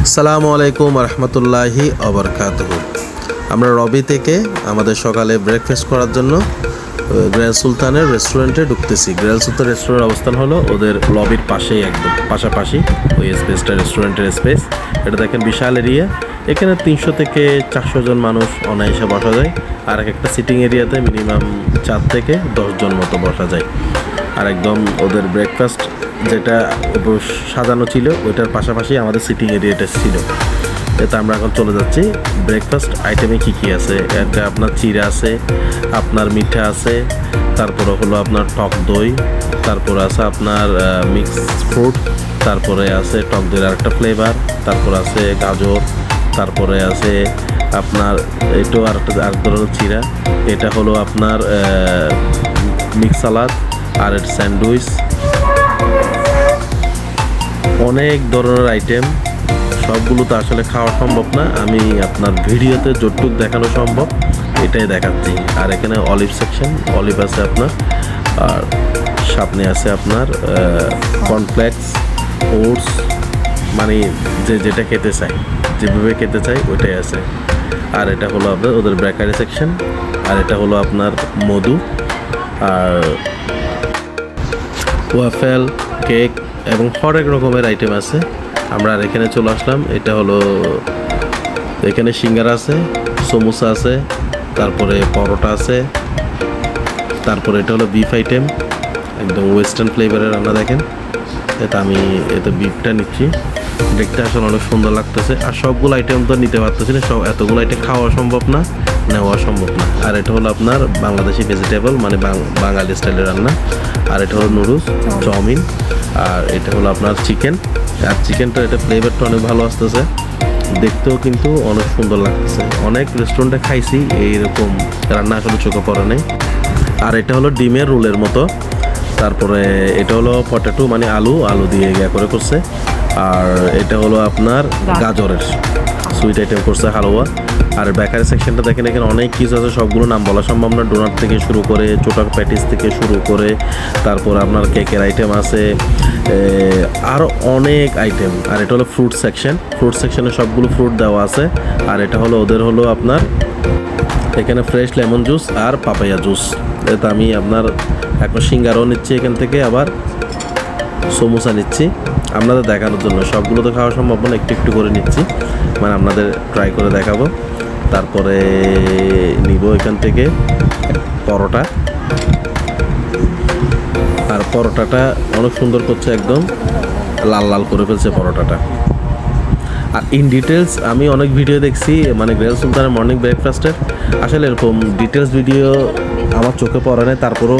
আসসালামু আলাইকুম রহমতুল্লাহি ওয়াবারাকাতুহু। আমরা রবি থেকে আমাদের সকালে ব্রেকফাস্ট করার জন্য গ্র্যান্ড সুলতানের রেস্টুরেন্টে ঢুকতেছি। গ্র্যান্ড সুলতান রেস্টুরেন্টের অবস্থান হলো ওদের লবির পাশেই, একদম পাশাপাশি ওই স্পেসটা, রেস্টুরেন্টের স্পেস। এটা দেখেন বিশাল এরিয়া, এখানে 300 থেকে 400 জন মানুষ অনায়াসে বসা যায়। আর একটা সিটিং এরিয়াতে মিনিমাম 4 থেকে 10 জন মতো বসা যায়। আর একদম ওদের ব্রেকফাস্ট যেটা সাজানো ছিল ওইটার পাশাপাশি আমাদের সিটিং এরিয়াটা ছিল। এতে আমরা এখন চলে যাচ্ছি ব্রেকফাস্ট আইটেমে কী কী আছে। একটা আপনার চিড়া আছে, আপনার মিঠা আছে, তারপরে হলো আপনার টক দই, তারপরে আছে আপনার মিক্স ফ্রুট, তারপরে আছে টক দইয়ের আরেকটা ফ্লেভার, তারপর আছে গাজর, তারপরে আছে আপনার এটাও আরেক ধরনের চিড়া, এটা হলো আপনার মিক্স সালাদ আর স্যান্ডউইচ, অনেক ধরনের আইটেম। সবগুলো তো আসলে খাওয়া সম্ভব না, আমি আপনার ভিডিওতে যতটুকু দেখানো সম্ভব এটাই দেখাচ্ছি। আর এখানে অলিভ সেকশন, অলিভ আছে আপনার, আর সামনে আছে আপনার কর্নফ্লেক্স, ওটস, মানে যেটা খেতে চাই, যেভাবে খেতে চাই ওইটাই আছে। আর এটা হলো আপনার ওদের বেকারি সেকশন, আর এটা হলো আপনার মধু, আর ওয়াফেল, কেক এবং হরেক রকমের আইটেম আছে। আমরা আর এখানে চলে আসলাম, এটা হলো এখানে সিঙ্গারা আছে, সমোসা আছে, তারপরে পরোটা আছে, তারপরে এটা হলো বিফ আইটেম, একদম ওয়েস্টার্ন ফ্লেভারের রান্না। দেখেন এটা আমি এতে বিফটা নিচ্ছি, দেখতে আসলে অনেক সুন্দর লাগতেছে। আর সবগুলো আইটেম তো নিতে পারতেছি না, সব এতগুলো আইটেম খাওয়া সম্ভব না, নেওয়া সম্ভব না। আর এটা হলো আপনার বাংলাদেশি ভেজিটেবল, মানে বাঙালি স্টাইলের রান্না। আর এটা হলো নুডলস, চাউমিন, আর এটা হলো আপনার চিকেন। আর চিকেনটা এটা ফ্লেভারটা অনেক ভালো আসতেছে, দেখতেও কিন্তু অনেক সুন্দর লাগতেছে। অনেক রেস্টুরেন্টে খাইছি এইরকম রান্না, আসলে চোখে পড়ে নেই। আর এটা হলো ডিমের রোলের মতো, তারপরে এটা হলো পটেটো, মানে আলু দিয়ে করে করছে। আর এটা হলো আপনার গাজরের সুইট আইটেম করছে, হালুয়া। আর বেকারি সেকশনটা দেখেন, এখানে অনেক কিছু আছে, সবগুলো নাম বলা সম্ভব না। ডোনাট থেকে শুরু করে ছোটো প্যাটিস থেকে শুরু করে, তারপর আপনার কেকের আইটেম আছে, আরও অনেক আইটেম। আর এটা হলো ফ্রুট সেকশন, ফ্রুট সেকশনে সবগুলো ফ্রুট দেওয়া আছে। আর এটা হলো ওদের হলো আপনার এখানে ফ্রেশ লেমন জুস আর পাপায়া জুস। এটা আমি আপনার এখন সিঙ্গারও নিচ্ছি এখান থেকে, আবার সমোসা নিচ্ছি আপনাদের দেখানোর জন্য। সবগুলো তো খাওয়া সম্ভব না, একটু একটু করে নিচ্ছি, মানে আপনাদের ট্রাই করে দেখাবো। তারপরে নিব এখান থেকে পরোটা, আর পরোটাটা অনেক সুন্দর করছে, একদম লাল লাল করে ফেলছে পরোটাটা। আর ইন ডিটেলস আমি অনেক ভিডিও দেখছি, মানে গ্র্যান্ড সুলতানের মর্নিং ব্রেকফাস্টের, আসলে এরকম ডিটেলস ভিডিও আমার চোখে পড়ে না। তারপরও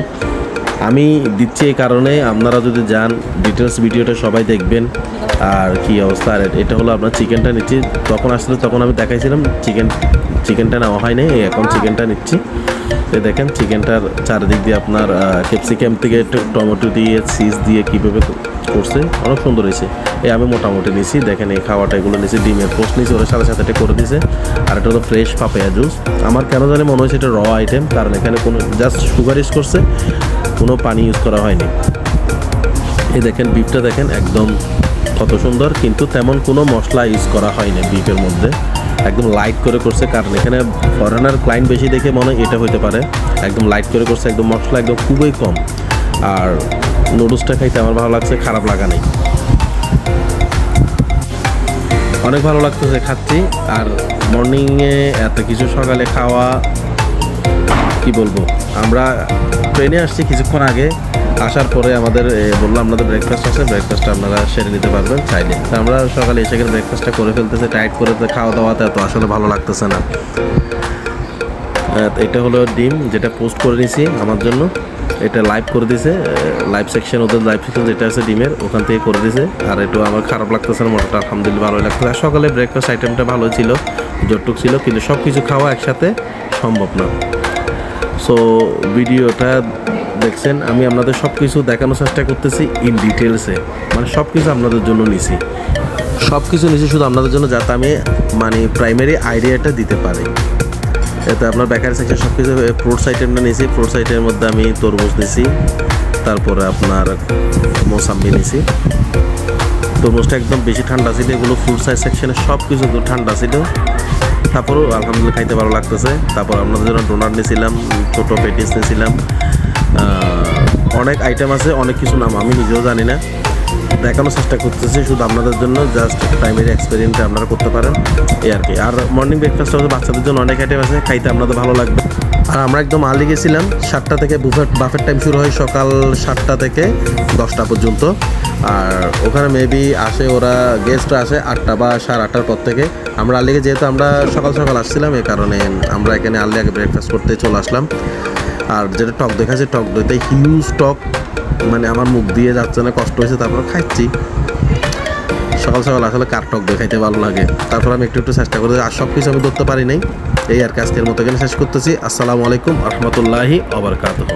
আমি দিচ্ছি এই কারণে, আপনারা যদি যান ডিটেলস ভিডিওটা সবাই দেখবেন। আর কি অবস্থা। আর এটা হলো আপনার চিকেনটা নিচ্ছি, তখন আসলে তখন আমি দেখাইছিলাম চিকেনটা নেওয়া হয় নাই, এখন চিকেনটা নিচ্ছি। এই দেখেন চিকেনটার চারিদিক দিয়ে আপনার ক্যাপসিকাম থেকে একটু টমেটো দিয়ে চিজ দিয়ে কীভাবে করছে, অনেক সুন্দর হয়েছে। আমি মোটামুটি নিছি, দেখেন এই খাওয়াটা এগুলো নিছি। ডিমের পোস্ট নিয়েছি, ওরা সাথে এটা করে দিয়েছে। আর এটা হলো ফ্রেশ পাপায়া জুস। আমার কেন জানি মনে হয়েছে এটা র আইটেম, কারণ এখানে কোনো জাস্ট সুগার ইউজ করছে, কোনো পানি ইউজ করা হয়নি। এই দেখেন বিফটা দেখেন একদম কত সুন্দর, কিন্তু তেমন কোনো মশলা ইউজ করা হয়নি বিফের মধ্যে, একদম লাইট করে করছে। কারণ এখানে ফরেনার ক্লায়েন্ট বেশি দেখে মনে হয় এটা হতে পারে, একদম লাইট করে করছে, একদম মশলা একদম খুবই কম। আর নুডলসটা খাইতে আমার ভালো লাগছে, খারাপ লাগা নেই, অনেক ভালো লাগতেছে, খাচ্ছি। আর মর্নিংয়ে এত কিছু সকালে খাওয়া, কি বলবো। আমরা ট্রেনে আসছি কিছুক্ষণ আগে, আসার পরে আমাদের বললাম আপনাদের ব্রেকফাস্ট আছে, ব্রেকফাস্টটা আপনারা সেরে নিতে পারবেন চাইলে। তো আমরা সকালে এসে গেলে ব্রেকফাস্টটা করে ফেলতেছে, টাইট করে খাওয়া দাওয়াতে এত আসলে ভালো লাগতেছে না। এটা হলো ডিম, যেটা পোস্ট করে নিয়েছি আমার জন্য, এটা লাইভ করে দিয়েছে, লাইভ সেকশন, ওদের লাইভ সেকশন যেটা আছে ডিমের, ওখান থেকে করে দিয়েছে। আর এটা আমার খারাপ লাগতেছে না, মোটাটা আলহামদুলিল্লাহ ভালোই লাগতেছে। আর সকালে ব্রেকফাস্ট আইটেমটা ভালো ছিল, যতটুক ছিল, কিন্তু সব কিছু খাওয়া একসাথে সম্ভব না। সো ভিডিওটা দেখছেন, আমি আপনাদের সব কিছু দেখানোর চেষ্টা করতেছি ইন ডিটেলসে, মানে সব কিছু আপনাদের জন্য নিছি, শুধু আপনাদের জন্য, যাতে আমি মানে প্রাইমারি আইডিয়াটা দিতে পারি। এতে আপনার বেকারি সেকশন সব কিছু ফ্রুটস আইটেমটা নিয়েছি, ফ্রুটস আইটেমের মধ্যে আমি তরমুজ নিয়েছি, তারপরে আপনার মৌসাম্বি নিয়েছি, তরমুজটা একদম বেশি ঠান্ডা ছিল, এগুলো ফ্রুট সাইজ সেকশনে সব কিছু ঠান্ডা ছিল, তারপরও আলহামদুলিল্লাহ খাইতে ভালো লাগতেছে। তারপর আপনাদের জন্য ডোনাট নিয়েছিলাম, ছোটো পেটিস নিয়েছিলাম, অনেক আইটেম আছে, অনেক কিছু নাম আমি নিজেও জানি না, দেখানোর চেষ্টা করতেছি শুধু আপনাদের জন্য, জাস্ট প্রাইমারি এক্সপেরিয়েন্সটা আপনারা করতে পারেন এই আর কি। আর মর্নিং ব্রেকফাস্টটা হচ্ছে বাচ্চাদের জন্য অনেক আইটেম আছে, খাইতে আপনাদের ভালো লাগবে। আর আমরা একদম আর্লি গেছিলাম, 7টা থেকে বাফের টাইম শুরু হয় সকাল 7টা থেকে 10টা পর্যন্ত। আর ওখানে মেবি আসে ওরা গেস্টরা আসে 8টা বা 8:30টার পর থেকে। আমরা আর্লিগে যেহেতু আমরা সকাল সকাল আসছিলাম, এই কারণে আমরা এখানে আর্লি আগে ব্রেকফাস্ট করতে চলে আসলাম। আর যেটা টক দেখাচ্ছে, টক দইতে হিউজ টক, মানে আমার মুখ দিয়ে যাচ্ছে না, কষ্ট হয়েছে, তারপর খাচ্ছি। সকাল সকাল আসলে কার টক দই খাইতে ভালো লাগে। তারপর আমি একটু চেষ্টা করি, আর সব কিছু আমি ধরতে পারি নাই। এই আর কি, আজকের মতো এখানে শেষ করতেছি। আসসালামু আলাইকুম ওয়া রাহমাতুল্লাহি ওয়া বারাকাতুহু।